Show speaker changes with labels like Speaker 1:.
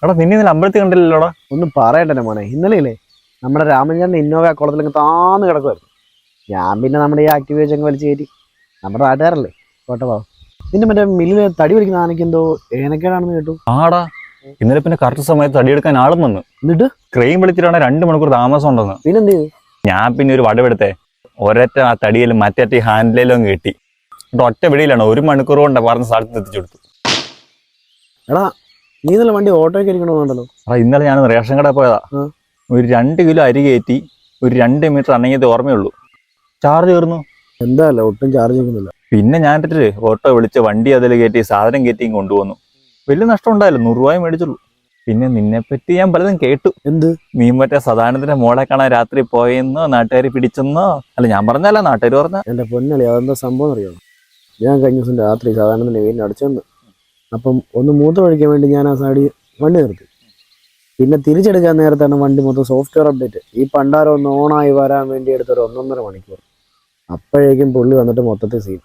Speaker 1: എടാ നിന്നെ ഇന്നലെ അമ്പലത്തിൽ കണ്ടില്ലല്ലോടാ.
Speaker 2: ഒന്നും പറയണ്ടേ മോനെ, ഇന്നലെയില്ലേ നമ്മുടെ രാമചന്ദ്രൻ ഇന്നോവ കുളത്തിലങ്ങ് താന്ന് കിടക്കുമായിരുന്നു. ഞാൻ പിന്നെ നമ്മുടെ ഈ ആക്റ്റീവ് വെച്ചങ്ങ് വലിച്ചു കയറ്റി. നമ്മുടെ നാട്ടുകാരല്ലേ കോട്ടപ്പാവം. പിന്നെ മറ്റേ മില്ലിൽ തടി വലിക്കുന്ന ആനയ്ക്ക് എന്തോ ഏനക്കേടാണെന്ന് കേട്ടു.
Speaker 1: ആടാ ഇന്നലെ പിന്നെ കറക്റ്റ് സമയത്ത് തടിയെടുക്കാൻ ആളും വന്നു.
Speaker 2: എന്നിട്ട്
Speaker 1: ക്രെയിൻ വിളിച്ചിട്ടാണ് 2 മണിക്കൂർ താമസം ഉണ്ടെന്ന്.
Speaker 2: പിന്നെന്ത് ചെയ്തു?
Speaker 1: ഞാൻ പിന്നെ ഒരു വടവെടുത്തേ ഒരൊറ്റ ആ തടിയിലും മറ്റേ ഹാൻഡിലും കെട്ടി. ഒറ്റ വെളിയിലാണ് 1 മണിക്കൂർ കൊണ്ട് പറഞ്ഞ സ്ഥലത്ത് എത്തിച്ചു കൊടുത്തു.
Speaker 2: എടാ നീ ഇന്നലെ വണ്ടി ഓട്ടോയ്ക്ക് ഇരിക്കണമെന്നുണ്ടല്ലോ.
Speaker 1: ഇന്നലെ ഞാൻ റേഷൻ കട പോയതാ. ഒരു 2 കിലോ അരി കയറ്റി ഒരു 2 മീറ്റർ അണങ്ങിയത് ഓർമ്മയുള്ളൂ. ചാർജ് കയറുന്നു.
Speaker 2: എന്താല്ലേ ഒട്ടും ചാർജ് ചെയ്യുന്നില്ല.
Speaker 1: പിന്നെ ഞാൻ ഓട്ടോ വിളിച്ച് വണ്ടി അതിൽ കയറ്റി സാധനം കയറ്റി കൊണ്ടുവന്നു. വലിയ നഷ്ടം ഉണ്ടായില്ല, 100 രൂപയെ മേടിച്ചുള്ളൂ. പിന്നെ നിന്നെപ്പറ്റി ഞാൻ പലതും കേട്ടു.
Speaker 2: എന്ത്?
Speaker 1: നീ മറ്റേ സദാനന്ദന്റെ മോളെ കാണാൻ രാത്രി പോയെന്നോ നാട്ടുകാർ പിടിച്ചെന്നോ. അല്ല ഞാൻ പറഞ്ഞല്ല, നാട്ടുകാർ പറഞ്ഞ.
Speaker 2: എൻ്റെ പൊന്നളി അതെന്താ സംഭവം അറിയാമോ? ഞാൻ കഴിഞ്ഞ ദിവസം രാത്രി സദാനന്ദൻ്റെ വീടിന് അടിച്ചെന്ന്. അപ്പം ഒന്ന് മൂത്രം ഒഴിക്കാൻ വേണ്ടി ഞാൻ ആ സൈഡിൽ വണ്ടി നിർത്തി. പിന്നെ തിരിച്ചെടുക്കാൻ നേരത്താണ് വണ്ടി മൊത്തം സോഫ്റ്റ്വെയർ അപ്ഡേറ്റ്. ഈ പണ്ടാരം ഒന്ന് ഓണായി വരാൻ വേണ്ടി എടുത്തൊരു 1.5 മണിക്കൂർ. അപ്പോഴേക്കും പുള്ളി വന്നിട്ട് മൊത്തത്തിൽ സീൻ.